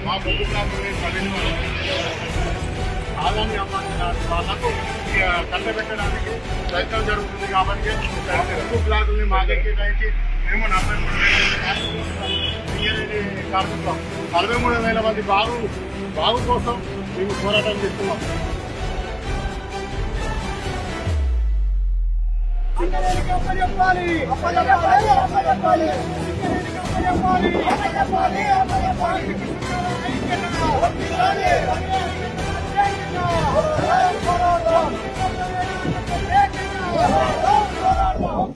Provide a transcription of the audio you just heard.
మా ప్రభుత్వాన్ని ఆదాన్ని వాళ్ళకు కట్టబెట్టడానికి ప్రయత్నం జరుగుతుంది కాబట్టి ఎక్కువ బ్లాకుల్ని మా దగ్గరికి మేము 43,000 మంది బాగు కోసం మేము పోరాటం చేస్తున్నాం. Let's go!